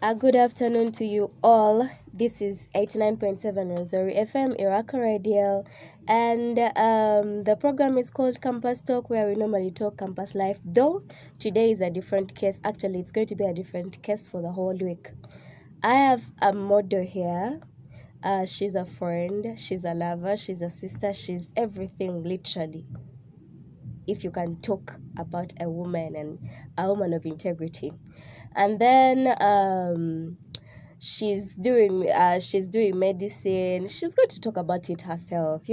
A good afternoon to you all. This is 89.7 Rosary FM, Iraqi Radio, and the program is called Campus Talk, where we normally talk campus life. Though today is a different case. Actually, it's going to be a different case for the whole week. I have a model here. She's a friend, she's a lover, she's a sister, she's everything, literally. If you can talk about a woman and a woman of integrity. And then she's doing medicine. She's going to talk about it herself,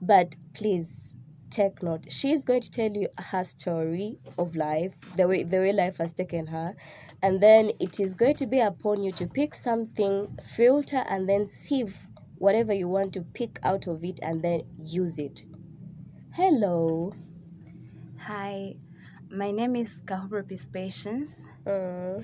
but please take note. She's going to tell you her story of life, the way life has taken her, and then it is going to be upon you to pick something, filter, and then sieve whatever you want to pick out of it and then use it. Hello. Hi, my name is Kahubra Peace Patience, Uh,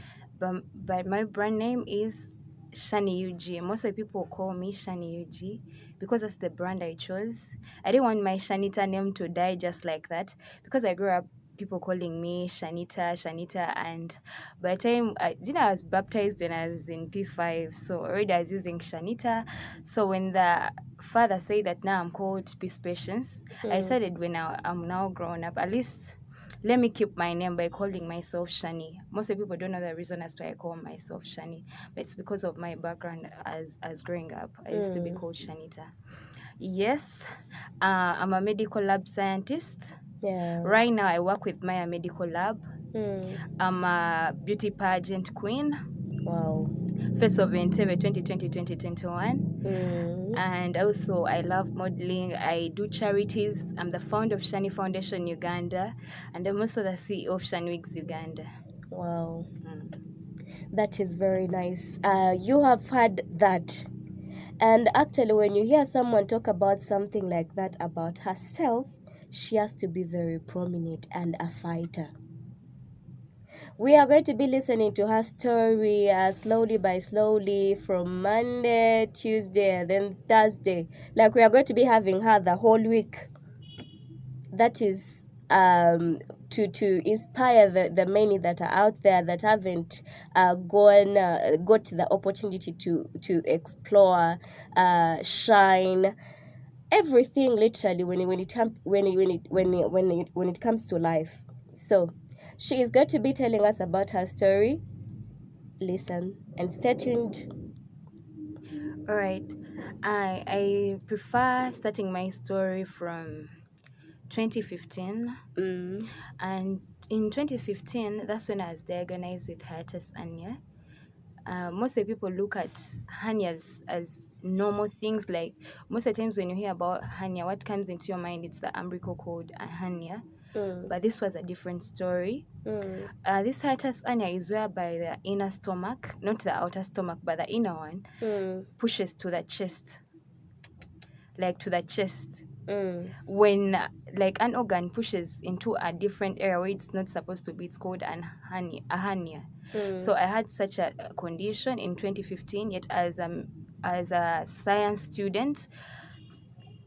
but my brand name is Shani UG. Most of the people call me Shani UG because that's the brand I chose. I didn't want my Shanita name to die just like that because I grew up people calling me Shanita, and by the time I was baptized when I was in P5, so already I was using Shanita. So when the father said that now I'm called Peace Patience, I decided when I'm now grown up, at least let me keep my name by calling myself Shani. Most of the people don't know the reason as to why I call myself Shani, but it's because of my background as growing up. I used to be called Shanita. Yes, I'm a medical lab scientist. yeah. Right now, I work with Maya Medical Lab. I'm a beauty pageant queen. Wow. Face of Entebbe 2020-2021. And also, I love modeling. I do charities. I'm the founder of Shani Foundation Uganda, and I'm also the CEO of Shani Uganda. Wow. That is very nice. You have heard that. And actually, when you hear someone talk about something like that about herself, she has to be very prominent and a fighter. We are going to be listening to her story slowly by slowly from Monday, Tuesday, and then Thursday. Like we are going to be having her the whole week. That is to inspire the many that are out there that haven't got the opportunity to explore, shine, everything literally when it comes to life. So she is going to be telling us about her story. Listen and stay tuned. All right. I prefer starting my story from 2015. And in 2015, that's when I was diagnosed with hiatus hernia. Most of the people look at hernias as normal things. Like most of the times when you hear about hernia, what comes into your mind? It's the umbilical cord and hernia. But this was a different story. This hiatus hernia is whereby the inner stomach, not the outer stomach, but the inner one, pushes to the chest. Like to the chest. When like an organ pushes into a different area where it's not supposed to be, it's called a hernia. So I had such a condition in 2015, yet as a science student,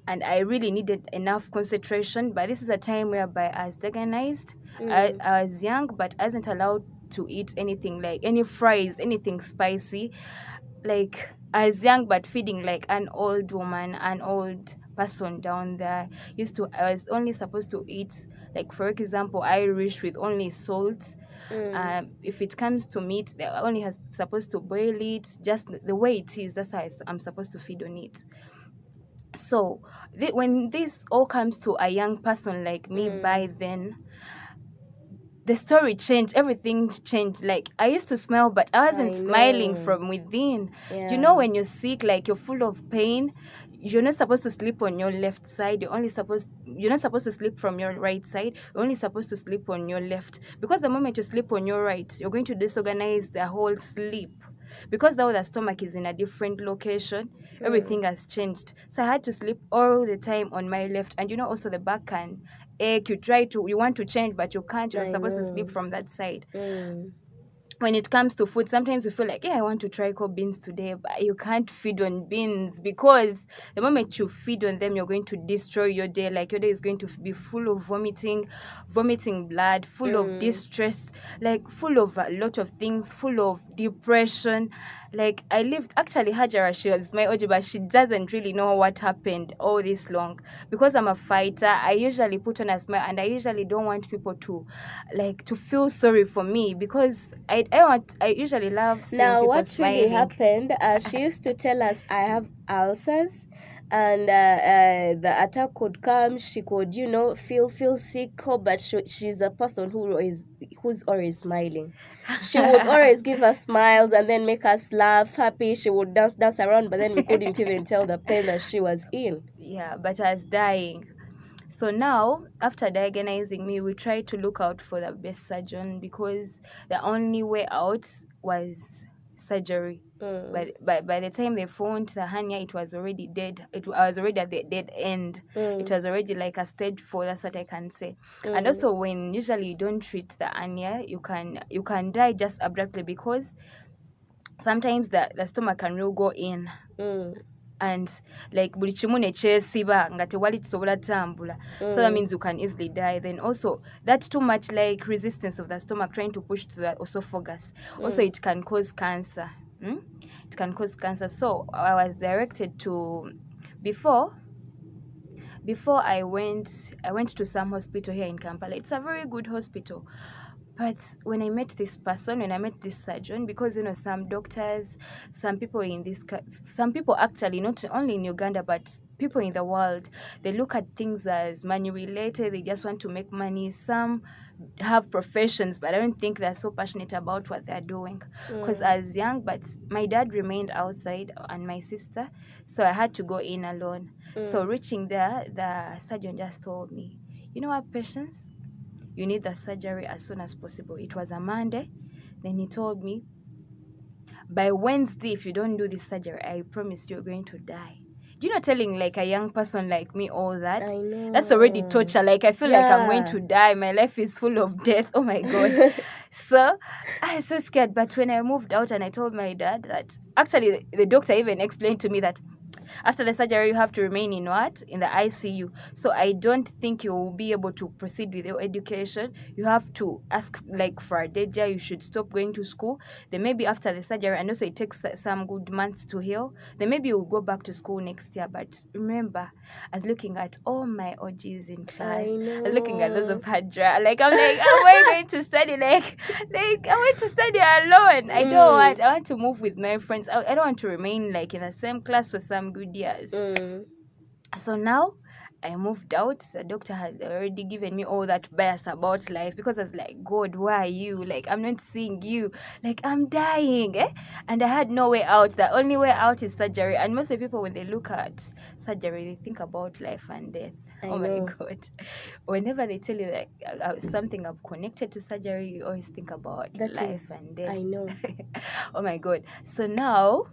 and I really needed enough concentration. But this is a time whereby I was diagnosed. I was young, but I wasn't allowed to eat anything, like any fries, anything spicy. Like I was young but feeding like an old woman, an old person down there. I was only supposed to eat, like for example, Irish with only salt. If it comes to meat, they only has supposed to boil it just the way it is. That's how I'm supposed to feed on it. So when this all comes to a young person like me, by then the story changed, everything changed. Like I used to smile, but I wasn't smiling from within. When you're sick, like you're full of pain, you're not supposed to sleep on your left side. You're not supposed to sleep from your right side. You're only supposed to sleep on your left, because the moment you sleep on your right, you're going to disorganize the whole sleep. Because now the stomach is in a different location, everything has changed. So I had to sleep all the time on my left. And also the back can ache. You want to change, but you can't. You're supposed to sleep from that side. when it comes to food, sometimes you feel like, yeah, I want to try cold beans today, but you can't feed on beans because the moment you feed on them, you're going to destroy your day. Like your day is going to be full of vomiting blood, full of distress, like full of a lot of things, full of depression. Like I lived, actually Hajara, she was my OG, but she doesn't really know what happened all this long. Because I'm a fighter, I usually put on a smile, and I usually don't want people to feel sorry for me, because I usually love seeing Now, people what really smiling. happened, she used to tell us, I have ulcers, and the attack could come. She could, feel sick, but she's a person who's always smiling. She would always give us smiles and then make us laugh, happy. She would dance around, but then we couldn't even tell the pain that she was in. Yeah, but I was dying. So now, after diagnosing me, we tried to look out for the best surgeon, because the only way out was surgery. By the time they found the hernia, it was already dead. I was already at the dead end. It was already like a stage 4. That's what I can say. And also, when usually you don't treat the hernia, you can die just abruptly, because sometimes the stomach can really go in. And like buli kimu nekyesiba nga tewali kisobola tambula, so that means you can easily die. Then also that too much like resistance of the stomach trying to push to the esophagus, also it can cause cancer. It can cause cancer. So I was directed to, before I went to some hospital here in Kampala. It's a very good hospital. But when I met this surgeon, because some doctors, some people actually, not only in Uganda but people in the world, they look at things as money related. They just want to make money. Some have professions, but I don't think they're so passionate about what they're doing. Because I was young, but my dad remained outside and my sister, so I had to go in alone. So reaching there, the surgeon just told me, you know what, Patience? You need the surgery as soon as possible. It was a Monday. Then he told me, by Wednesday, if you don't do this surgery, I promise you're going to die. You know, telling like a young person like me all that, I know. That's already torture. Like I feel like I'm going to die. My life is full of death. Oh my God. So I was so scared. But when I moved out and I told my dad that, actually the doctor even explained to me that after the surgery, you have to remain in what? In the ICU. So I don't think you will be able to proceed with your education. You have to ask like for a day. You should stop going to school. Then maybe after the surgery, and also it takes some good months to heal, then maybe you'll go back to school next year. But remember, I was looking at all my OGs in class. I was looking at those of Hadra. Like I'm like, am I going to study? Like I want to study alone. I don't want. I want to move with my friends. I don't want to remain like in the same class for some good years. So now I moved out. The doctor had already given me all that bias about life, because I was like, God, why are you? Like, I'm not seeing you. Like, I'm dying. And I had no way out. The only way out is surgery. And most of the people, when they look at surgery, they think about life and death. Oh my God. Whenever they tell you like something I've connected to surgery, you always think about life and death. I know. Oh my God. So now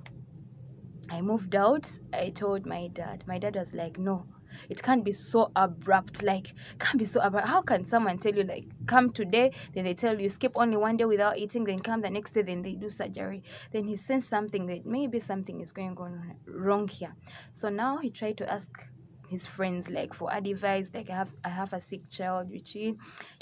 I moved out. I told my dad. My dad was like, no, it can't be so abrupt. Like, can't be so abrupt. How can someone tell you, like, come today, then they tell you skip only one day without eating, then come the next day, then they do surgery. Then he sensed something, that maybe something is going on wrong here. So now he tried to ask his friends like for advice. Like, I have a sick child, Richie,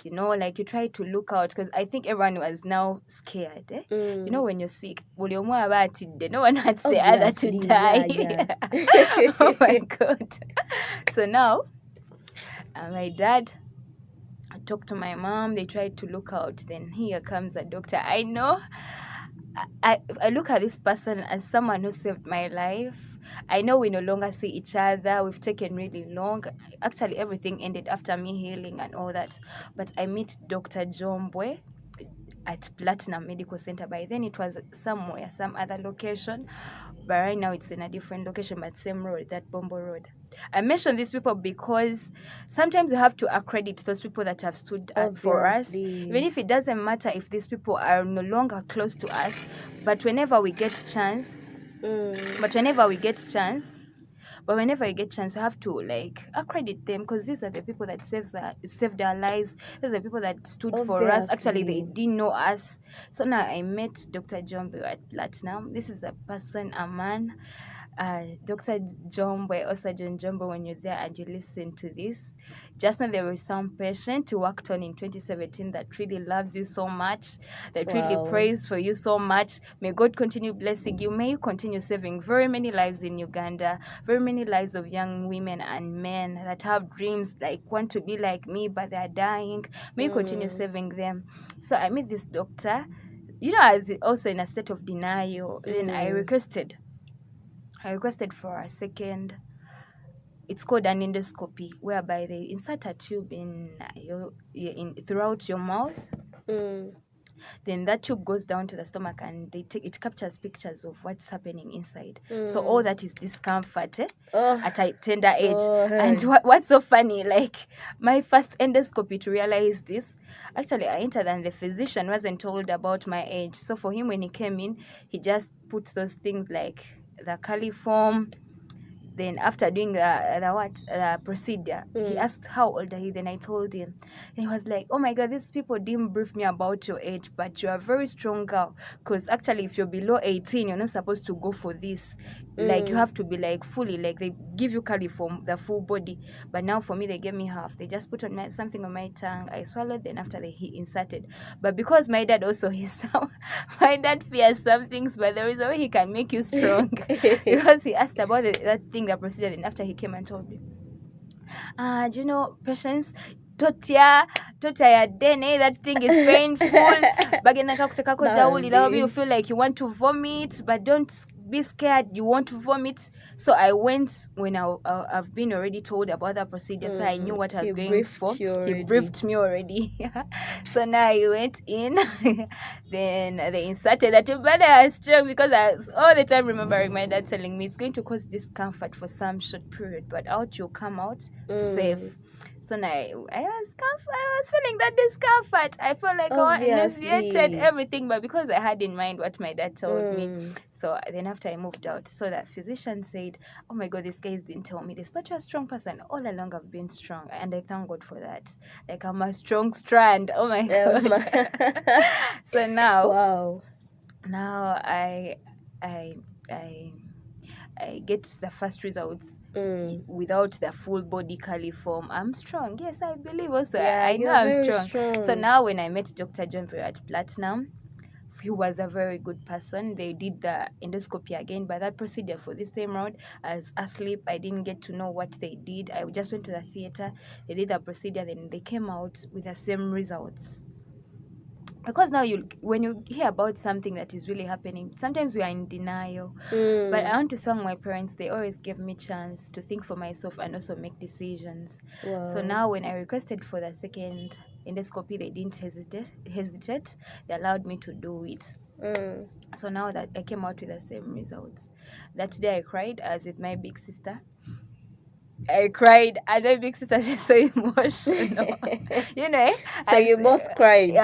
like you try to look out, because I think everyone was now scared. You know, when you're sick, no one wants the other to die. Yeah. Oh my God. So now my dad talked to my mom. They tried to look out. Then here comes the doctor. I know I look at this person as someone who saved my life. I know we no longer see each other. We've taken really long. Actually, everything ended after me healing and all that. But I meet Dr. Jombwe at Platinum Medical Center. By then it was somewhere, some other location. But right now it's in a different location, but same road, that Bombo Road. I mention these people because sometimes you have to accredit those people that have stood up for us. Even if it doesn't matter if these people are no longer close to us, but whenever we get chance, But whenever you get chance, you have to like accredit them, because these are the people that saved our lives. These are the people that stood for us. Actually, they Obviously. didn't know us. So now I met Dr. Jombe at Platinum. This is the person, a man. Dr. Jombe, also John Jombe, when you're there and you listen to this, just know there was some patient who worked on in 2017 that really loves you so much, that really Wow. prays for you so much. May God continue blessing you. May you continue saving very many lives in Uganda, very many lives of young women and men that have dreams, like want to be like me, but they're dying. May you continue saving them. So I met this doctor, I was also in a state of denial. Then I requested for a second. It's called an endoscopy, whereby they insert a tube throughout your mouth. Then that tube goes down to the stomach, and it captures pictures of what's happening inside. So all that is discomfort at a tender age. And what's so funny, like my first endoscopy to realize this, actually I entered and the physician wasn't told about my age. So for him, when he came in, he just put those things like the coliform. Then after doing the procedure, he asked how old are you. Then I told him. And he was like, oh my God, these people didn't brief me about your age, but you are a very strong girl. Because actually, if you're below 18, you're not supposed to go for this. Like, you have to be like fully, like they give you coliform, the full body. But now for me, they gave me half. They just put on something on my tongue. I swallowed, then after he inserted. But because my dad also, my dad fears some things, but there is a way he can make you strong. Because he asked about that thing, the procedure, and after he came and told me, do you know, patience, totia ya dene, that thing is painful. You feel like you want to vomit, but don't be scared, you want to vomit. So I went when I've been already told about that procedure, so I knew what I was going for. He briefed me already. So now I went in. Then they inserted that, but I was strong because I was all the time remembering my dad telling me it's going to cause discomfort for some short period, but out you'll come out safe. So now I was feeling that discomfort. I felt like I initiated everything, but because I had in mind what my dad told me. So then after I moved out, so that physician said, oh my God, these guys didn't tell me this, but you're a strong person. All along I've been strong, and I thank God for that. Like, I'm a strong strand. Oh my God. So now, now I get the first results without the full body coliform. I'm strong. Yes, I believe also. I know I'm strong. So now when I met Dr. John at Platinum, he was a very good person. They did the endoscopy again, but that procedure for this time round, I was asleep. I didn't get to know what they did. I just went to the theater. They did the procedure, then they came out with the same results. Because now when you hear about something that is really happening, sometimes we are in denial. But I want to thank my parents. They always gave me chance to think for myself and also make decisions. So now when I requested for the second endoscopy, they didn't hesitate. They allowed me to do it. So now that I came out with the same results. That day I cried. I was with my big sister. I cried, and my big sister was so emotional. So you both cried.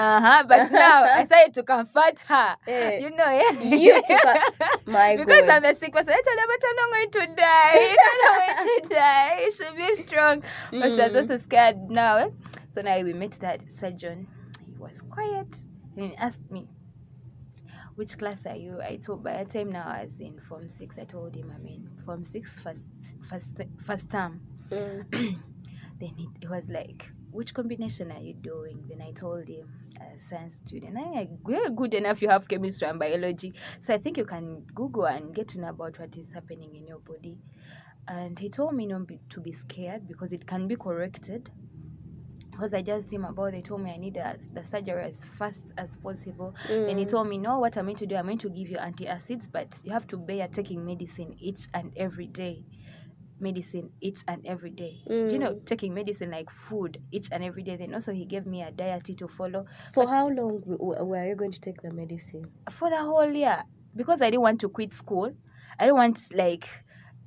But now I started to comfort her. You took my God. Because I'm the sick person. I told her, but I'm not going to die. I'm not going to die. You should be strong. But she was also scared now. So now we met that surgeon. He was quiet. And he asked me, which class are you? I told, by the time now I was in Form 6, I told him I'm in Form 6 first term. Then he was like, which combination are you doing? Then I told him, science student. We're good enough, you have chemistry and biology. So I think you can Google and get to know about what is happening in your body. And he told me not to be scared because it can be corrected. Because I just him about, they told me I need the surgery as fast as possible. And he told me, no, what I'm going to do, I'm going to give you antacids, but you have to bear taking medicine each and every day. Do you know, taking medicine like food each and every day? Then also he gave me a diet to follow. For how long were you going to take the medicine? For the whole year. Because I didn't want to quit school. I don't want, like,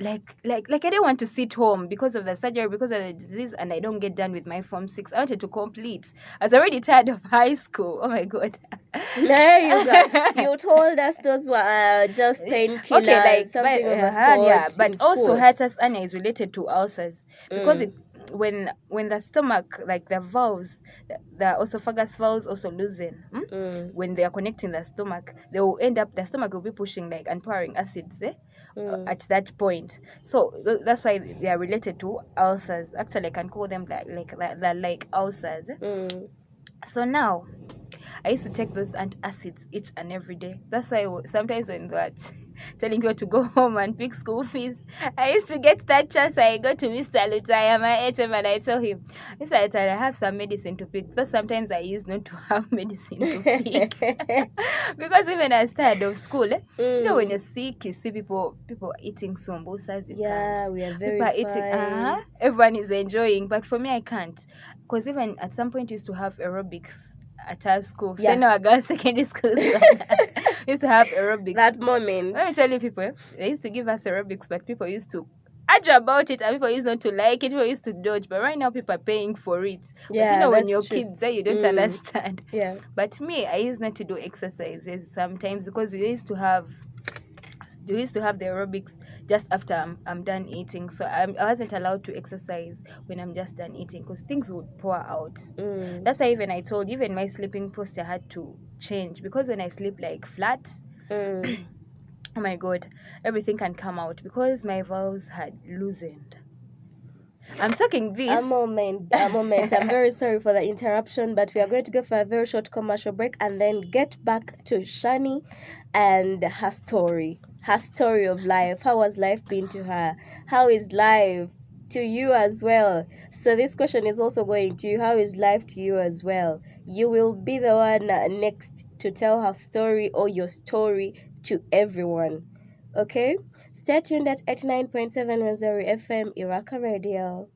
like I didn't want to sit home because of the surgery, because of the disease, and I don't get done with my form 6. I wanted to complete. I was already tired of high school. Oh my god. There you go. You told us those were just painkillers, Okay, like something but, of a sort. yeah, but in also school. hiatus hernia is related to ulcers because it when the stomach, like the valves, the esophagus valves also loosen. When they are connecting the stomach, they will end up, the stomach will be pushing like and pouring acids at that point. So that's why they are related to ulcers. Actually, I can call them like ulcers. So now I used to take those antacids each and every day. That's why sometimes when they were telling you to go home and pick school fees, I used to get that chance. I go to Mr. Lutaya, my HM, and I tell him, Mr. Lutaya, I have some medicine to pick. Because sometimes I used not to have medicine to pick. Because even I was tired of school, you know, when you're sick, you see people eating sambusas. You can't. We are very People are eating. Everyone is enjoying, but for me, I can't. Because even at some point, you used to have aerobics at our school. Yeah. Same our girls' secondary school. Used to have aerobics. That moment. Let me tell you, people, they used to give us aerobics, but people used to argue about it, and people used not to like it. People used to dodge. But right now, people are paying for it. Yeah, but you know, when that's you're true. kids, you don't understand. Yeah. But me, I used not to do exercises sometimes because we used to have the aerobics just after I'm done eating. So I wasn't allowed to exercise when I'm just done eating because things would pour out. That's why even I told you, even my sleeping posture had to change, because when I sleep like flat, oh my god, everything can come out because my valves had loosened. I'm talking this. A moment. I'm very sorry for the interruption, but we are going to go for a very short commercial break and then get back to Shani and her story of life. How has life been to her? How is life to you as well? So this question is also going to you. How is life to you as well? You will be the one next to tell her story or your story to everyone. Okay? Stay tuned at 89.7 Rosary FM, Iraka Radio.